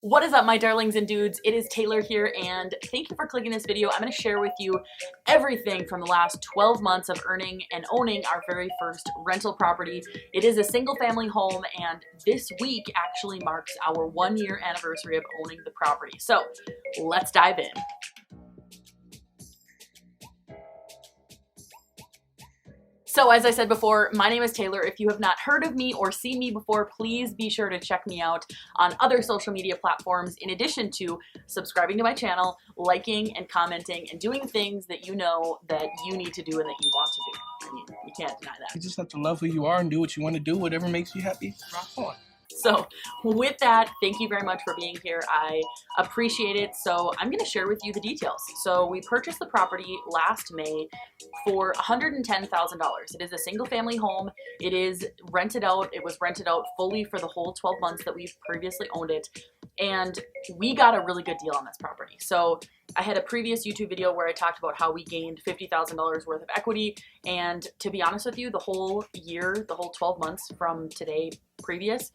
What is up, my darlings and dudes? It is Taylor here, and thank you for clicking this video. I'm going to share with you everything from the last 12 months of earning and owning our very first rental property. It is a single family home, and this week actually marks our 1-year anniversary of owning the property. So let's dive in. So as I said before, my name is Taylor. If you have not heard of me or seen me before, please be sure to check me out on other social media platforms, in addition to subscribing to my channel, liking and commenting, and doing the things that you know that you need to do and that you want to do. I mean, you can't deny that. You just have to love who you are and do what you want to do, whatever makes you happy. Rock on. So with that, thank you very much for being here. I appreciate it. So I'm going to share with you the details. So we purchased the property last May for $110,000. It is a single family home. It is rented out. It was rented out fully for the whole 12 months that we've previously owned it. And we got a really good deal on this property. So I had a previous YouTube video where I talked about how we gained $50,000 worth of equity. And to be honest with you, the whole year, the whole 12 months from today previous,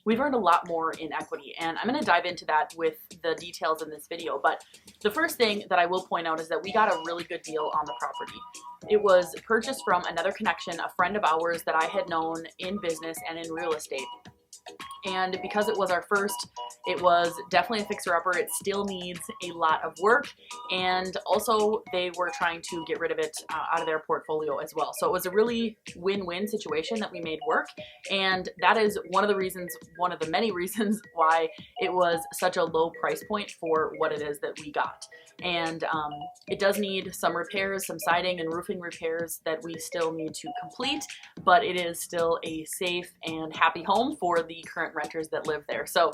we've earned a lot more in equity, and I'm going to dive into that with the details in this video. But the first thing that I will point out is that we got a really good deal on the property. It was purchased from another connection, a friend of ours that I had known in business and in real estate. And because it was our first, it was definitely a fixer-upper. It still needs a lot of work, and also they were trying to get rid of it out of their portfolio as well. So it was a really win-win situation that we made work, and that is one of the many reasons why it was such a low price point for what it is that we got. And it does need some repairs, some siding and roofing repairs that we still need to complete, but it is still a safe and happy home for the current renters that live there. So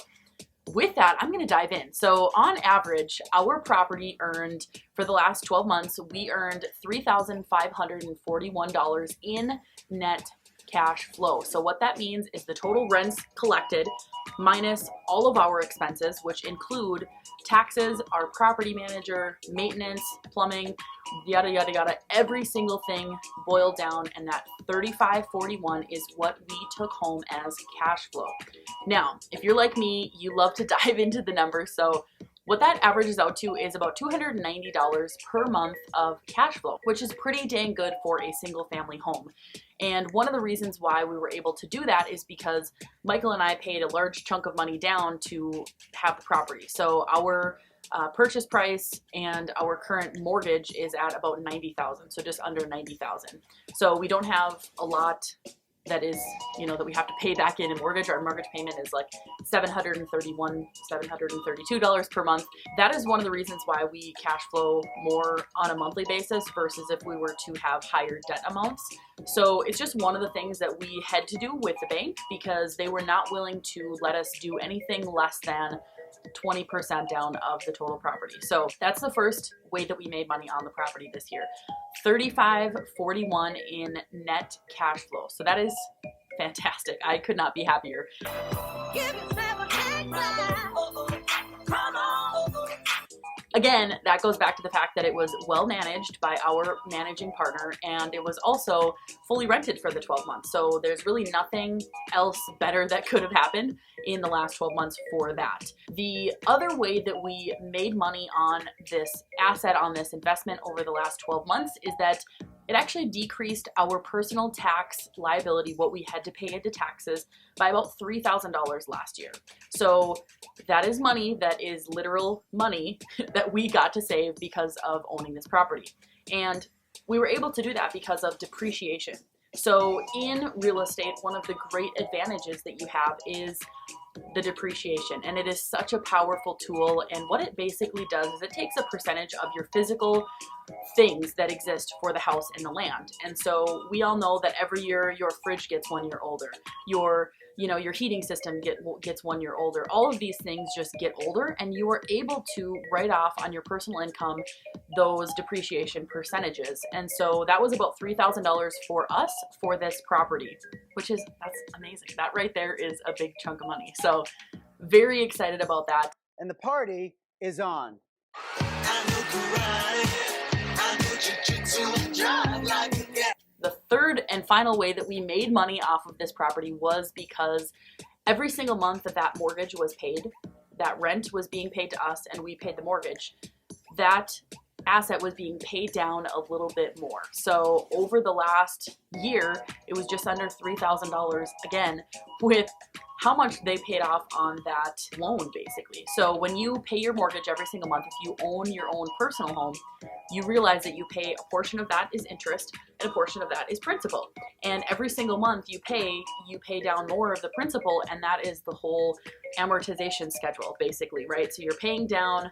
with that, I'm going to dive in. So on average, our property earned, for the last 12 months, we earned $3,541 in net cash flow. So what that means is the total rents collected minus all of our expenses, which include taxes, our property manager, maintenance, plumbing, yada, yada, yada, every single thing boiled down, and that $3,541 is what we took home as cash flow. Now, if you're like me, you love to dive into the numbers, so what that averages out to is about $290 per month of cash flow, which is pretty dang good for a single family home. And one of the reasons why we were able to do that is because Michael and I paid a large chunk of money down to have the property. So our purchase price and our current mortgage is at about $90,000, so just under $90,000. So we don't have a lot that is, that we have to pay back in mortgage. Our mortgage payment is like $732 per month. That is one of the reasons why we cash flow more on a monthly basis versus if we were to have higher debt amounts. So it's just one of the things that we had to do with the bank, because they were not willing to let us do anything less than 20% down of the total property. So that's the first way that we made money on the property this year. $3,541 in net cash flow. So that is fantastic. I could not be happier. Again, that goes back to the fact that it was well managed by our managing partner, and it was also fully rented for the 12 months. So there's really nothing else better that could have happened in the last 12 months for that. The other way that we made money on this asset, on this investment over the last 12 months, is that it actually decreased our personal tax liability, what we had to pay into taxes, by about $3,000 last year. So that is money, that is literal money that we got to save because of owning this property. And we were able to do that because of depreciation. So in real estate, one of the great advantages that you have is the depreciation, and it is such a powerful tool. And what it basically does is it takes a percentage of your physical things that exist for the house and the land. And so we all know that every year your fridge gets 1 year older, your heating system gets 1 year older. All of these things just get older, and you are able to write off on your personal income those depreciation percentages. And so that was about $3,000 for us for this property, that's amazing. That right there is a big chunk of money. So very excited about that. And the party is on. The third and final way that we made money off of this property was because every single month that mortgage was paid, that rent was being paid to us and we paid the mortgage, that asset was being paid down a little bit more. So over the last year, it was just under $3,000 again, with how much they paid off on that loan, basically. So when you pay your mortgage every single month, if you own your own personal home, you realize that you pay a portion of that is interest and a portion of that is principal. And every single month you pay down more of the principal, and that is the whole amortization schedule, basically, right? So you're paying down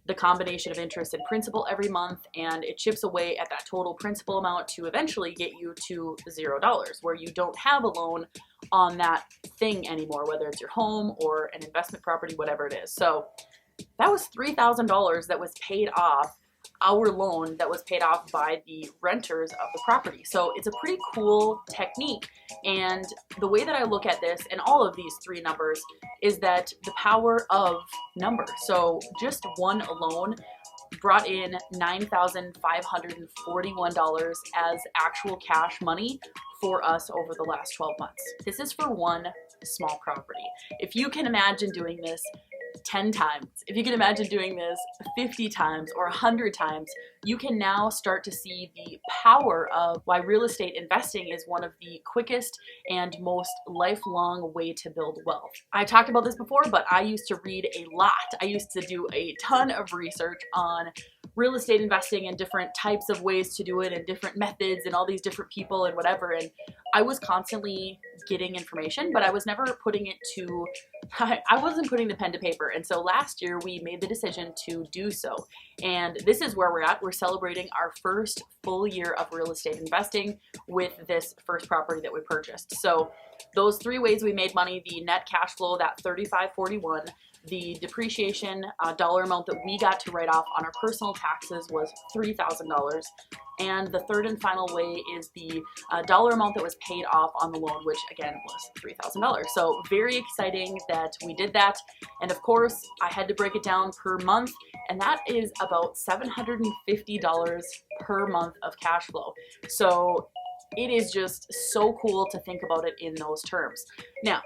the combination of interest and principal every month, and it chips away at that total principal amount to eventually get you to $0, where you don't have a loan on that thing anymore, whether it's your home or an investment property, whatever it is. So that was $3,000 that was paid off, our loan that was paid off by the renters of the property. So it's a pretty cool technique. And the way that I look at this and all of these three numbers is that the power of numbers. So just one alone brought in $9,541 as actual cash money for us over the last 12 months. This is for one small property. If you can imagine doing this 10 times, if you can imagine doing this 50 times or 100 times, you can now start to see the power of why real estate investing is one of the quickest and most lifelong way to build wealth. I talked about this before, but I used to read a lot. I used to do a ton of research on real estate investing and different types of ways to do it and different methods and all these different people and whatever. And I was constantly getting information, but I was never putting it to, I wasn't putting the pen to paper. And so last year we made the decision to do so. And this is where we're at. We're celebrating our first full year of real estate investing with this first property that we purchased. So those three ways we made money: the net cash flow, that $3,541, the depreciation dollar amount that we got to write off on our personal taxes was $3,000. And the third and final way is the dollar amount that was paid off on the loan, which again was $3,000. So very exciting that we did that. And of course, I had to break it down per month, and that is about $750 per month of cash flow. So it is just so cool to think about it in those terms. Now,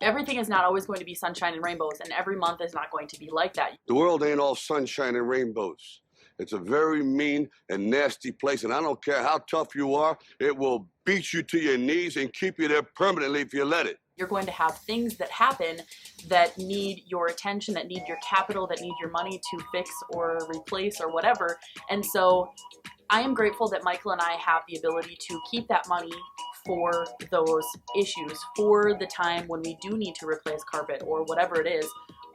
everything is not always going to be sunshine and rainbows, and every month is not going to be like that. The world ain't all sunshine and rainbows. It's a very mean and nasty place, and I don't care how tough you are, it will beat you to your knees and keep you there permanently if you let it. You're going to have things that happen that need your attention, that need your capital, that need your money to fix or replace or whatever. And so I am grateful that Michael and I have the ability to keep that money for those issues, for the time when we do need to replace carpet or whatever it is.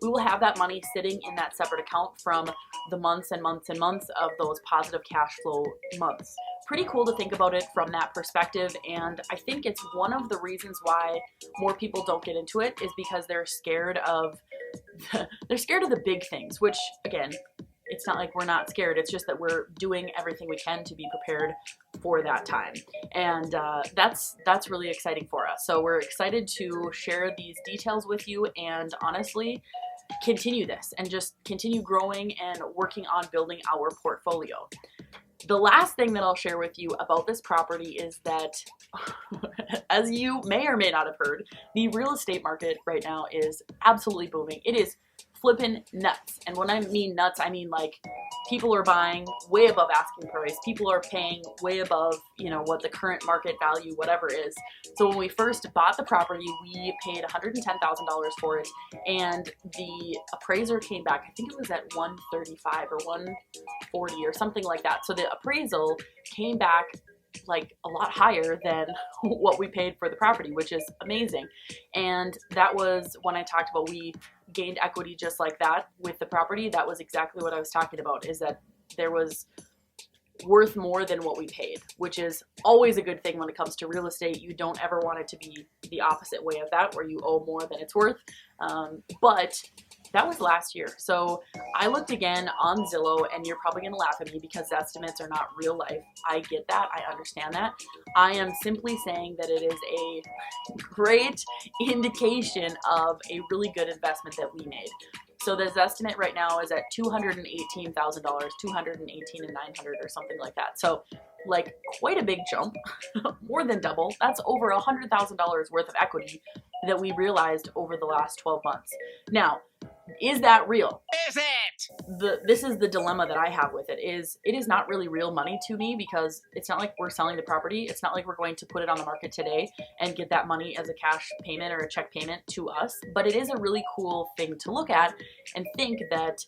We will have that money sitting in that separate account from the months and months and months of those positive cash flow months. Pretty cool to think about it from that perspective, and I think it's one of the reasons why more people don't get into it is because they're scared of the big things, which again, it's not like we're not scared. It's just that we're doing everything we can to be prepared for that time. And that's really exciting for us. So we're excited to share these details with you and honestly continue this and just continue growing and working on building our portfolio. The last thing that I'll share with you about this property is that, as you may or may not have heard, the real estate market right now is absolutely booming. It is flipping nuts. And when I mean nuts, I mean like people are buying way above asking price. People are paying way above, what the current market value, whatever is. So when we first bought the property, we paid $110,000 for it. And the appraiser came back, I think it was at 135 or 140 or something like that. So the appraisal came back like a lot higher than what we paid for the property, which is amazing. And that was when I talked about we gained equity just like that with the property. That was exactly what I was talking about, is that there was worth more than what we paid, which is always a good thing when it comes to real estate. You don't ever want it to be the opposite way of that, where you owe more than it's worth. But that was last year. So I looked again on Zillow, and you're probably gonna laugh at me because estimates are not real life. I get that, I understand that. I am simply saying that it is a great indication of a really good investment that we made. So this estimate right now is at $218,000, $218,900 or something like that. So like quite a big jump, more than double. That's over $100,000 worth of equity that we realized over the last 12 months. Now, Is that real? Is it? This is the dilemma that I have with it. It is not really real money to me, because it's not like we're selling the property. It's not like we're going to put it on the market today and get that money as a cash payment or a check payment to us. But it is a really cool thing to look at and think that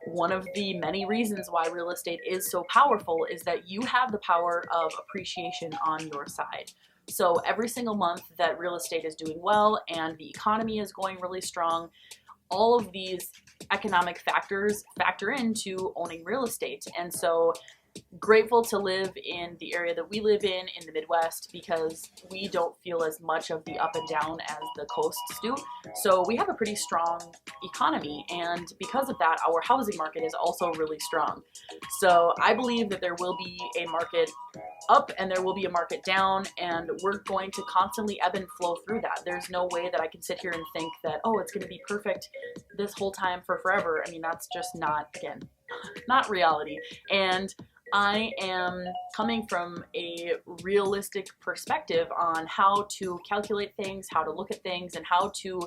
one of the many reasons why real estate is so powerful is that you have the power of appreciation on your side. So every single month that real estate is doing well and the economy is going really strong, all of these economic factors factor into owning real estate. And so grateful to live in the area that we live in the Midwest, because we don't feel as much of the up and down as the coasts do. So we have a pretty strong economy, and because of that, our housing market is also really strong. So I believe that there will be a market up and there will be a market down, and we're going to constantly ebb and flow through that. There's no way that I can sit here and think that, oh, it's going to be perfect this whole time for forever. I mean, that's just not, again, not reality. And I am coming from a realistic perspective on how to calculate things, how to look at things, and how to,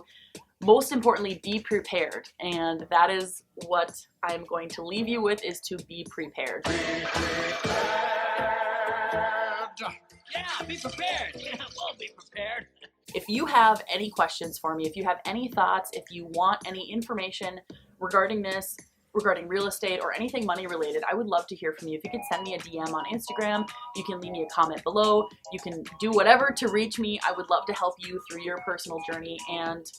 most importantly, be prepared. And that is what I'm going to leave you with, is to be prepared. Yeah, be prepared. Yeah, we'll be prepared. If you have any questions for me, if you have any thoughts, if you want any information regarding this, regarding real estate or anything money related, I would love to hear from you. If you could send me a DM on Instagram, you can leave me a comment below, you can do whatever to reach me. I would love to help you through your personal journey. And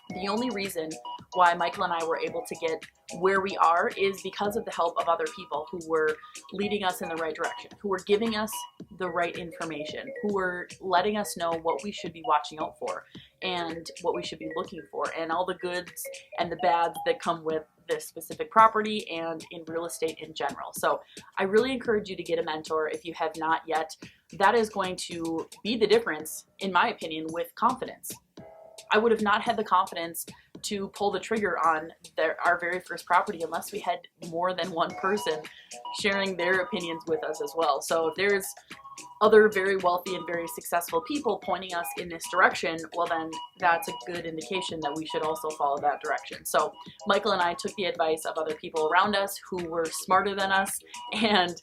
the only reason why Michael and I were able to get where we are is because of the help of other people who were leading us in the right direction, who were giving us the right information, who were letting us know what we should be watching out for and what we should be looking for, and all the goods and the bads that come with this specific property and in real estate in general. So I really encourage you to get a mentor if you have not yet. That is going to be the difference, in my opinion, with confidence. I would have not had the confidence to pull the trigger on our very first property unless we had more than one person sharing their opinions with us as well. So if there's other very wealthy and very successful people pointing us in this direction, well then that's a good indication that we should also follow that direction. So Michael and I took the advice of other people around us who were smarter than us, and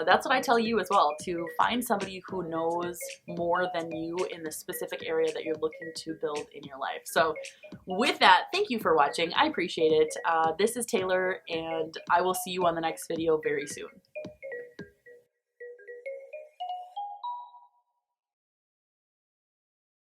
that's what I tell you as well, to find somebody who knows more than you in the specific area that you're looking to build in your life. So with that, thank you for watching. I appreciate it. This is Taylor, and I will see you on the next video very soon.